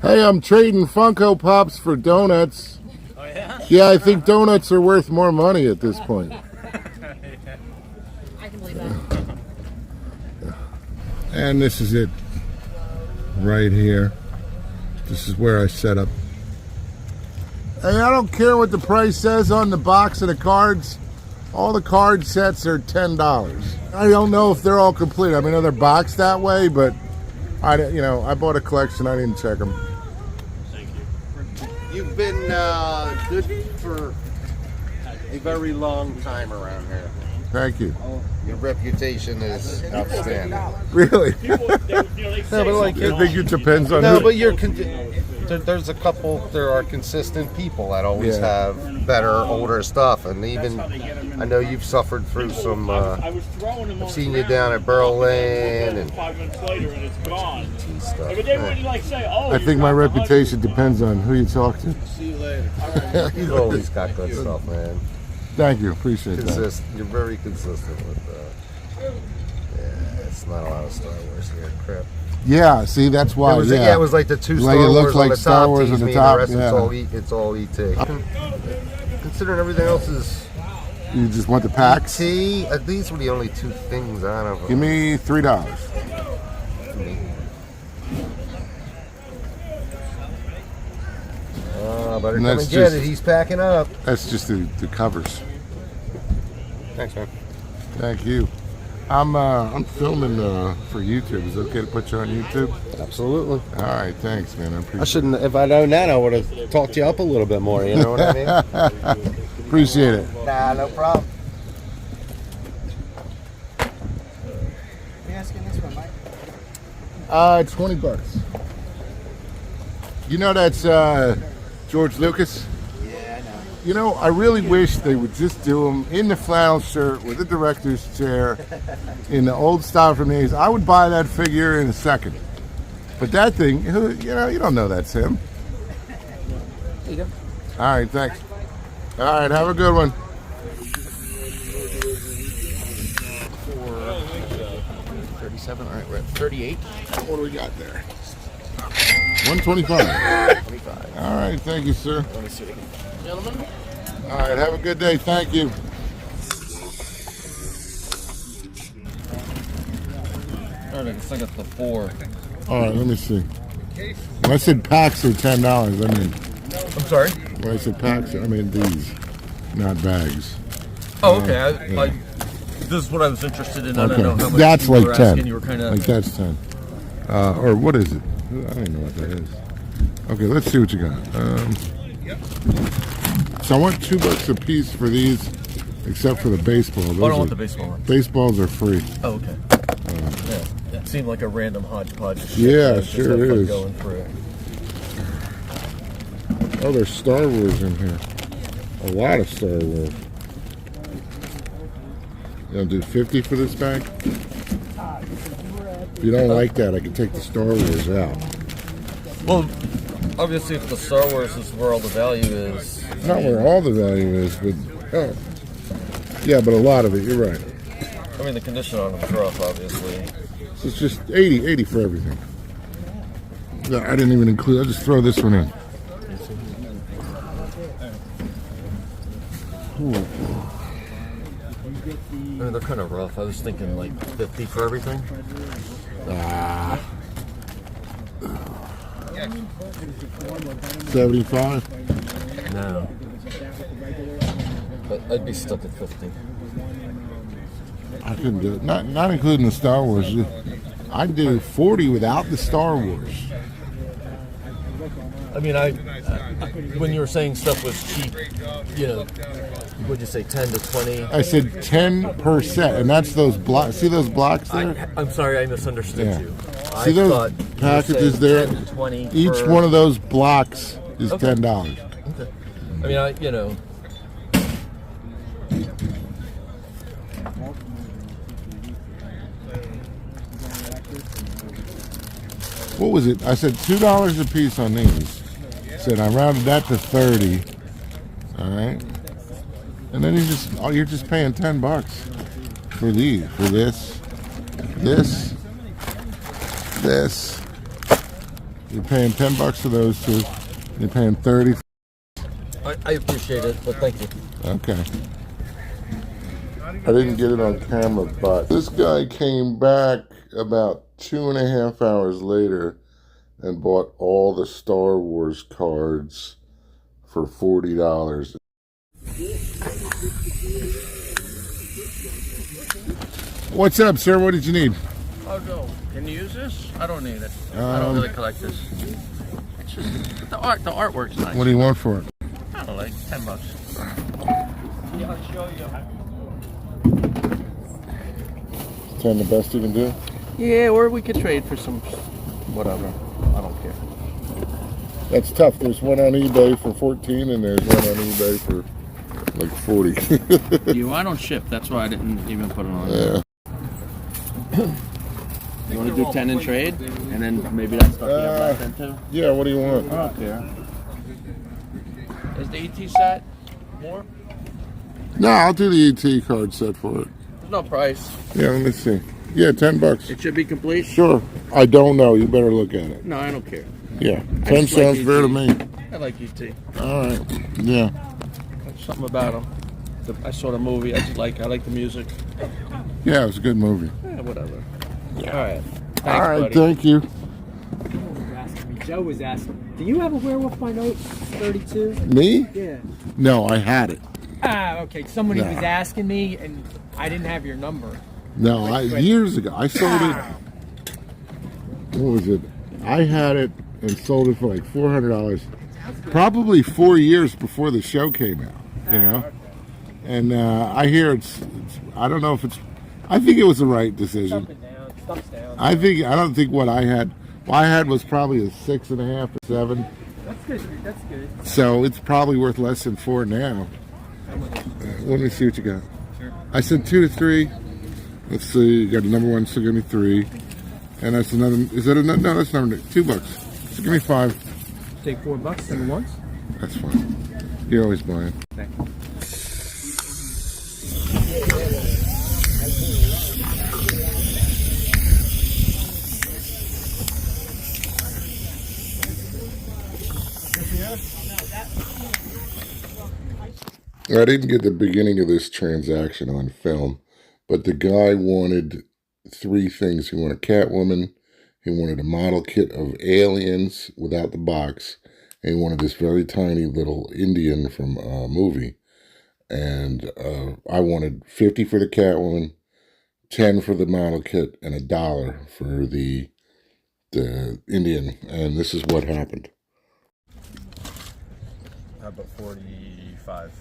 Hey, I'm trading Funko Pops for donuts. Oh yeah? Yeah, I think donuts are worth more money at this point. I can believe that. And this is it. Right here. This is where I set up. Hey, I don't care what the price says on the box of the cards. All the card sets are $10. I don't know if they're all complete. I mean, they're boxed that way, but I bought a collection. I didn't check them. Thank you. You've been good for a very long time around here. Thank you. Your reputation is outstanding. Really? They say like, I think it depends on No, who. but there's a couple. There are consistent people that always have better, older stuff, and even I know you've suffered through some. I've seen you down at Berlin and 5 minutes later and it's gone. tea stuff. But they wouldn't like say, oh. I think my reputation depends on who you talk to. See you later. You've always got good stuff, man. Thank you. Appreciate that. You're very consistent with that. Yeah, it's not a lot of Star Wars here. Crap. Yeah, see, that's why. It was like the two Like Star it Wars looks like on the Star top. Wars tease on the me, top, the rest yeah. it's all ET. Considering everything else is You just want the packs? ET, these were the only two things out of them. Give me $3. Better And come that's and get just- it. He's packing up. That's just the covers. Thanks, man. Thank you. I'm filming for YouTube. Is it okay to put you on YouTube? Absolutely. All right, thanks, man. I appreciate I shouldn't. If I'd known that, I would have talked you up a little bit more. You know what I mean? Appreciate it. Nah, no problem. You asking this one, Mike? It's $20. You know that's George Lucas? Yeah, I know. You know, I really wish they would just do them in the flannel shirt with the director's chair in the old style from the 80s. I would buy that figure in a second. But that thing, you don't know that's him. There you go. All right, thanks. All right, have a good one. 37. All right, we're at 38. What do we got there? 125. 25. All right, thank you, sir. Let me see. Gentlemen. All right, have a good day. Thank you. All right, I guess I got the 4. All right, let me see. When I said packs are $10, I mean, I'm sorry? when I said packs, I mean these, not bags. Oh, okay. This is what I was interested in. I don't know how much That's you were like 10. asking. You were kind of... Like that's 10. Or what is it? I don't know what that is. Okay, let's see what you got. So I want $2 a piece for these, except for the baseball. I don't want the baseball one. Baseballs are free. Oh, okay. Yeah, it seemed like a random hodgepodge of shit. Yeah, Just sure have fun is. Going through. Oh, there's Star Wars in here. A lot of Star Wars. You want to do 50 for this bag? If you don't like that, I can take the Star Wars out. Well, obviously, if the Star Wars is where all the value is... Not where all the value is, but... Oh. Yeah, but a lot of it, you're right. I mean, the condition on them's rough, obviously. So it's just 80 for everything. No, I didn't even include... I'll just throw this one in. Ooh. I mean, they're kind of rough. I was thinking like 50 for everything. Ah. 75? No. But I'd be stuck at 50. I couldn't do it. Not including the Star Wars. I'd do 40 without the Star Wars. I mean, when you were saying stuff was cheap, would you say 10 to 20? I said 10%, and that's those blocks. See those blocks there? I'm sorry, I misunderstood Yeah. you. See I those thought you were packages saying there? 10 to 20 Each for- one of those blocks is Okay. $10. Okay. I mean, What was it? I said $2 a piece on these. Said I rounded that to 30. All right, and then you're just paying $10 for these, for this. You're paying $10 for those two. You're paying 30. I appreciate it, but thank you. Okay. I didn't get it on camera, but this guy came back about 2.5 hours later and bought all the Star Wars cards for $40. What's up, sir? What did you need? Oh no! Can you use this? I don't need it. I don't really collect this. It's just the artwork's nice. What do you want for it? I don't know, like $10. Yeah, I'll show you. 10 the best you can do? Yeah, or we could trade for some whatever. I don't care. That's tough. There's one on eBay for 14 and there's one on eBay for like 40. I don't ship. That's why I didn't even put it on. Yeah. You want to do 10 in trade, and then maybe that stuff you have left in too. Yeah, what do you want? I don't care. Is the ET set more? No, I'll do the ET card set for it. There's no price. Yeah, let me see. Yeah, $10. It should be complete. Sure. I don't know. You better look at it. No, I don't care. Yeah, I 10 just like sounds fair to ET. me. I like ET. All right. Yeah. There's something about him. I saw the movie. I like the music. Yeah, it was a good movie. Yeah, whatever. All right. Thanks, All right, buddy. thank you. Joe was asking, do you have a Werewolf by Note 32? Me? Yeah. No, I had it. Ah, okay. Somebody No. was asking me, and I didn't have your number. No, years ago. I sold it. What was it? I had it and sold it for like $400. Probably 4 years before the show came out, you know? And I hear it's, I don't know if it's, I think it was the right decision. Up and down, stuff's down. I don't think what I had was probably a 6.5 or 7. That's good. That's good. So it's probably worth less than 4 now. Let me see what you got. Sure. I said 2 to 3. Let's see. You got a number 1, so give me 3. And that's another. Is that another? No, that's number $2. So give me 5. Take $4 and once. That's fine. You're always buying. Thank you. I didn't get the beginning of this transaction on film, but the guy wanted 3 things. He wanted Catwoman, he wanted a model kit of Aliens without the box, and he wanted this very tiny little Indian from a movie. And I wanted 50 for the Catwoman, 10 for the model kit, and $1 for the Indian. And this is what happened. How about 45?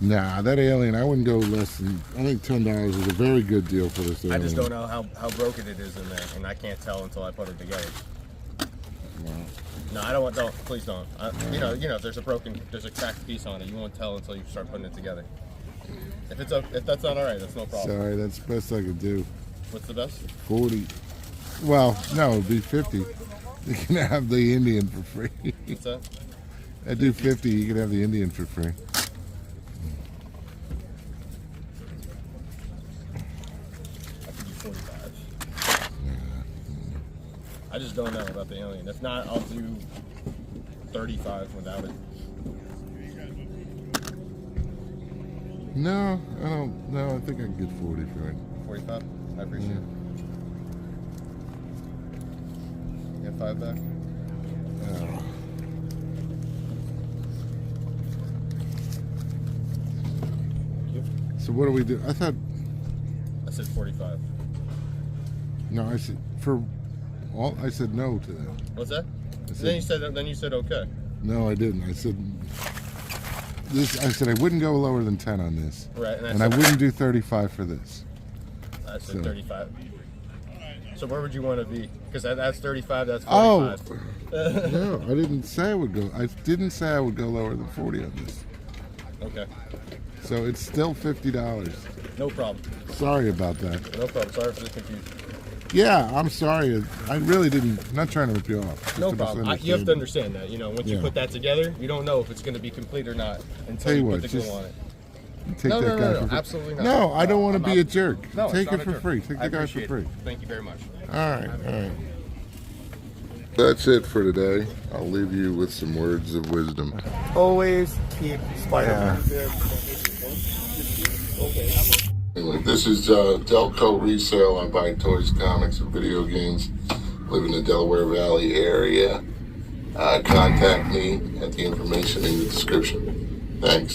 Nah, that Alien, I wouldn't go less than, I think $10 is a very good deal for this Alien. I just don't know how broken it is in there, and I can't tell until I put it together. No, I don't want. Don't, please don't. You know, if there's a cracked piece on it, you won't tell until you start putting it together. If that's not all right, that's no problem. Sorry, that's the best I could do. What's the best? 40. Well, no, it'd be 50. You can have the Indian for free. What's that? I do 50, you can have the Indian for free. I could do 45. I just don't know about the Alien. If not, I'll do 35 without it. No, I don't. No, I think I can get 40 for it. 45? I appreciate it. You got 5 back? Oh. So what do we do? I thought. I said 45. No, I said for all. I said no to that. What's that? I Then you said okay. No, I didn't. I said this. I said I wouldn't go lower than 10 on this, Right, and I wouldn't do 35 for this. I said So- 35. So where would you want to be? Because that's 35. That's Oh, 45. no, I didn't say I would go. I didn't say I would go lower than 40 on this. Okay. So it's still $50. No problem. Sorry about that. No problem. Sorry for the confusion. Yeah, I'm sorry. I really didn't. I'm not trying to rip you off. Just No a problem. You have to understand that. Once you Yeah. put that together, you don't know if it's going to be complete or not until Tell you you what, put the glue just on it. Take No, that no, guy no, for free. absolutely not. No, I don't want I'm to be not- a jerk. No, it's Take not it a for jerk. free. Take I the guy for appreciate free. it. Thank you very much. All right, all right. That's it for today. I'll leave you with some words of wisdom. Always keep Spider-Man. This is Delco Resale. I buy toys, comics, and video games. Live in the Delaware Valley area. Contact me at the information in the description. Thanks.